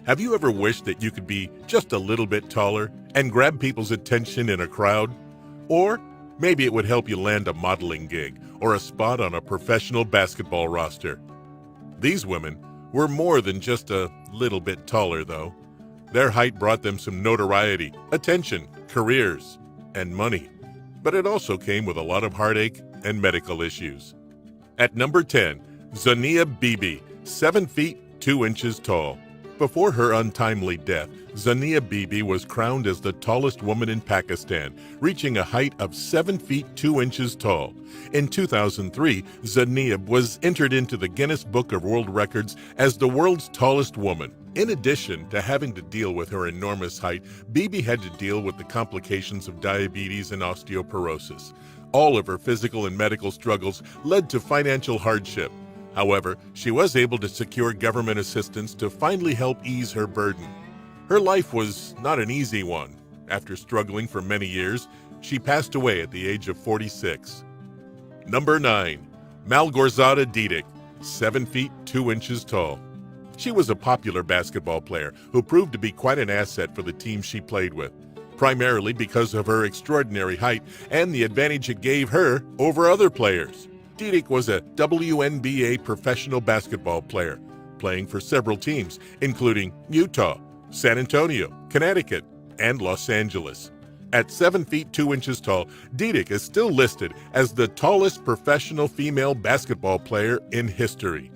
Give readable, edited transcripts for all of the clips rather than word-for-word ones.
Have you ever wished that you could be just a little bit taller and grab people's attention in a crowd? Or maybe it would help you land a modeling gig or a spot on a professional basketball roster. These women were more than just a little bit taller, though. Their height brought them some notoriety, attention, careers, and money. But it also came with a lot of heartache and medical issues. At number 10, Zania Bibi, 7 feet 2 inches tall. Before her untimely death, Zania Bibi was crowned as the tallest woman in Pakistan, reaching a height of 7 feet 2 inches tall. In 2003, Zania was entered into the Guinness Book of World Records as the world's tallest woman. In addition to having to deal with her enormous height, Bibi had to deal with the complications of diabetes and osteoporosis. All of her physical and medical struggles led to financial hardship. However, she was able to secure government assistance to finally help ease her burden. Her life was not an easy one. After struggling for many years, she passed away at the age of 46. Number 9. Malgorzata Didic, 7 feet 2 inches tall. She was a popular basketball player who proved to be quite an asset for the team she played with, primarily because of her extraordinary height and the advantage it gave her over other players. Didic was a WNBA professional basketball player, playing for several teams, including Utah, San Antonio, Connecticut, and Los Angeles. At 7 feet 2 inches tall, Didic is still listed as the tallest professional female basketball player in history.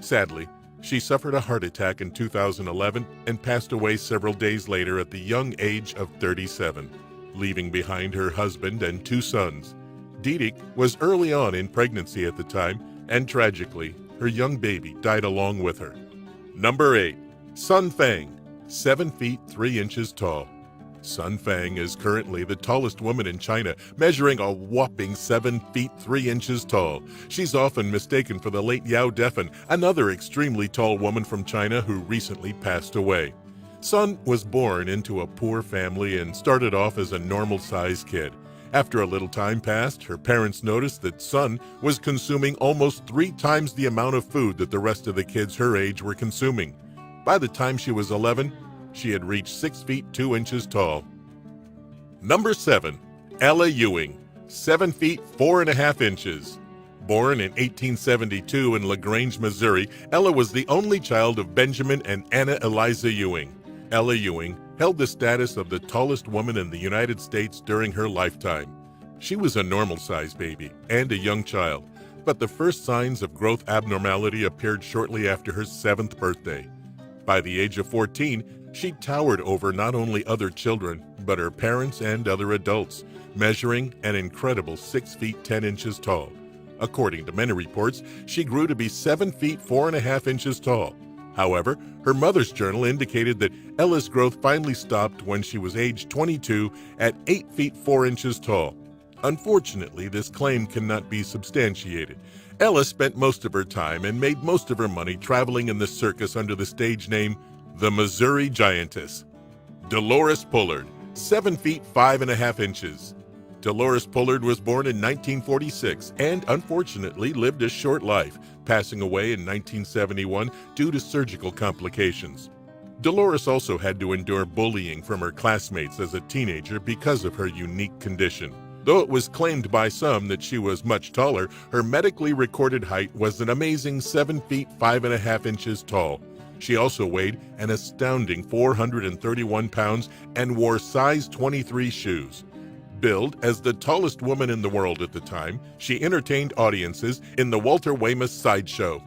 Sadly, she suffered a heart attack in 2011 and passed away several days later at the young age of 37, leaving behind her husband and 2 sons. Didic was early on in pregnancy at the time, and tragically, her young baby died along with her. Number 8. Sun Fang, 7 feet 3 inches tall. Sun Fang is currently the tallest woman in China, measuring a whopping 7 feet 3 inches tall. She's often mistaken for the late Yao Defen, another extremely tall woman from China who recently passed away. Sun was born into a poor family and started off as a normal-sized kid. After a little time passed, her parents noticed that Sun was consuming almost 3 times the amount of food that the rest of the kids her age were consuming. By the time she was 11, she had reached 6 feet 2 inches tall. Number 7. Ella Ewing, 7 feet 4.5 inches. Born in 1872 in LaGrange, Missouri, Ella was the only child of Benjamin and Anna Eliza Ewing. Ella Ewing held the status of the tallest woman in the United States during her lifetime. She was a normal-sized baby and a young child, but the first signs of growth abnormality appeared shortly after her 7th birthday. By the age of 14, she towered over not only other children, but her parents and other adults, measuring an incredible 6 feet 10 inches tall. According to many reports, she grew to be 7 feet 4.5 inches tall. However, her mother's journal indicated that Ella's growth finally stopped when she was age 22 at 8 feet 4 inches tall. Unfortunately, this claim cannot be substantiated. Ella spent most of her time and made most of her money traveling in the circus under the stage name the Missouri Giantess. Dolores Pullard, 7 feet 5.5 inches. Dolores Pullard was born in 1946 and unfortunately lived a short life, passing away in 1971 due to surgical complications. Dolores also had to endure bullying from her classmates as a teenager because of her unique condition. Though it was claimed by some that she was much taller, her medically recorded height was an amazing 7 feet 5.5 inches tall. She also weighed an astounding 431 pounds and wore size 23 shoes. Billed as the tallest woman in the world at the time, she entertained audiences in the Walter Weymouth Sideshow.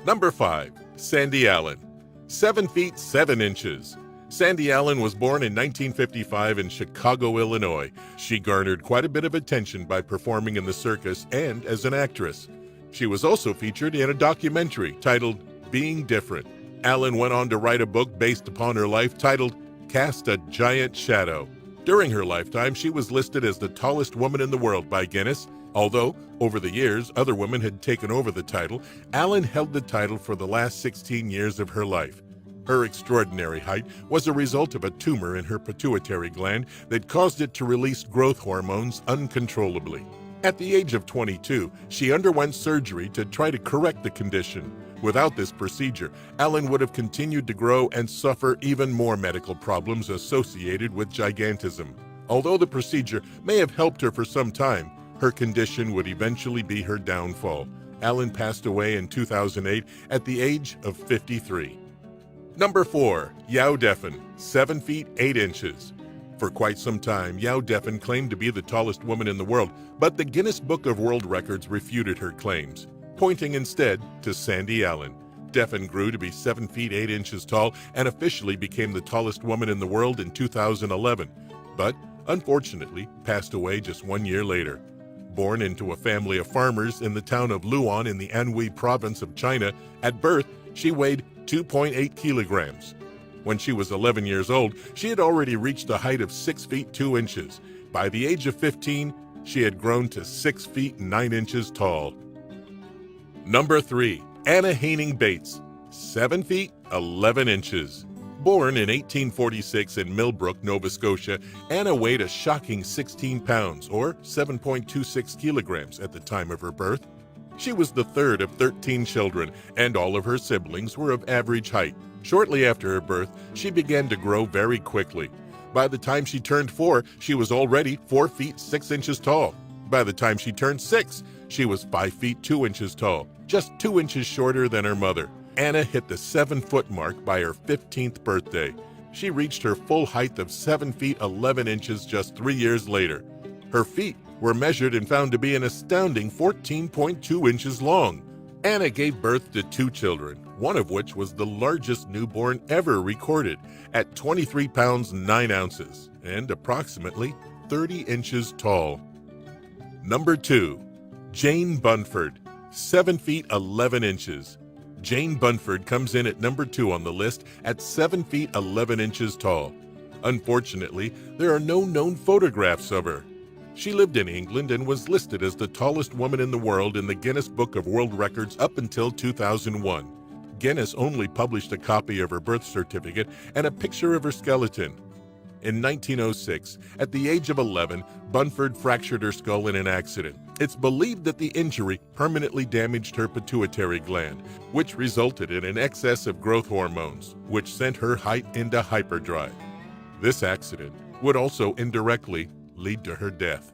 Number 5. Sandy Allen, 7 feet 7 inches. Sandy Allen was born in 1955 in Chicago, Illinois. She garnered quite a bit of attention by performing in the circus and as an actress. She was also featured in a documentary titled Being Different. Allen went on to write a book based upon her life titled Cast a Giant Shadow. During her lifetime, she was listed as the tallest woman in the world by Guinness. Although, over the years, other women had taken over the title, Allen held the title for the last 16 years of her life. Her extraordinary height was a result of a tumor in her pituitary gland that caused it to release growth hormones uncontrollably. At the age of 22, she underwent surgery to try to correct the condition. Without this procedure, Ellen would have continued to grow and suffer even more medical problems associated with gigantism. Although the procedure may have helped her for some time, her condition would eventually be her downfall. Ellen passed away in 2008 at the age of 53. Number 4. Yao Defen, 7 feet 8 inches. For quite some time, Yao Defen claimed to be the tallest woman in the world, but the Guinness Book of World Records refuted her claims, pointing instead to Sandy Allen. Defen grew to be 7 feet 8 inches tall and officially became the tallest woman in the world in 2011, but unfortunately passed away just 1 year later. Born into a family of farmers in the town of Luan in the Anhui province of China, at birth she weighed 2.8 kilograms. When she was 11 years old, she had already reached a height of 6 feet 2 inches. By the age of 15, she had grown to 6 feet 9 inches tall. Number 3. Anna Haining Bates, 7 feet 11 inches. Born in 1846 in Millbrook, Nova Scotia, Anna weighed a shocking 16 pounds, or 7.26 kilograms at the time of her birth. She was the third of 13 children, and all of her siblings were of average height. Shortly after her birth, she began to grow very quickly. By the time she turned 4, she was already 4 feet 6 inches tall. By the time she turned 6, she was 5 feet 2 inches tall, just 2 inches shorter than her mother. Anna hit the 7-foot mark by her 15th birthday. She reached her full height of 7 feet 11 inches just 3 years later. Her feet were measured and found to be an astounding 14.2 inches long. Anna gave birth to 2 children, one of which was the largest newborn ever recorded at 23 pounds 9 ounces and approximately 30 inches tall. Number 2. Jane Bunford, 7 feet 11 inches. Jane Bunford comes in at number 2 on the list at 7 feet 11 inches tall. Unfortunately, there are no known photographs of her. She lived in England and was listed as the tallest woman in the world in the Guinness Book of World Records up until 2001. Guinness only published a copy of her birth certificate and a picture of her skeleton. In 1906, at the age of 11, Bunford fractured her skull in an accident. It's believed that the injury permanently damaged her pituitary gland, which resulted in an excess of growth hormones, which sent her height into hyperdrive. This accident would also indirectly lead to her death.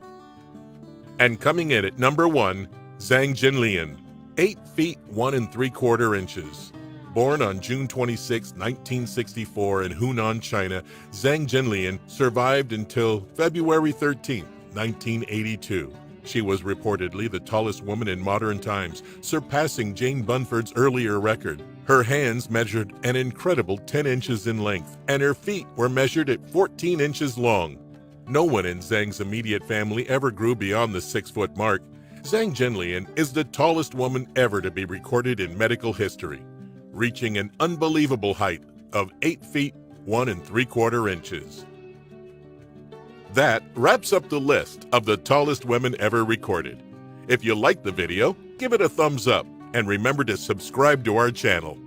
And coming in at number 1, Zhang Jinlian, 8 feet 1 3/4 inches. Born on June 26, 1964 in Hunan, China, Zhang Jinlian survived until February 13, 1982. She was reportedly the tallest woman in modern times, surpassing Jane Bunford's earlier record. Her hands measured an incredible 10 inches in length, and her feet were measured at 14 inches long. No one in Zhang's immediate family ever grew beyond the 6-foot mark. Zhang Jinlian is the tallest woman ever to be recorded in medical history, reaching an unbelievable height of 8 feet 1 3/4 inches. That wraps up the list of the tallest women ever recorded. If you liked the video, give it a thumbs up and remember to subscribe to our channel.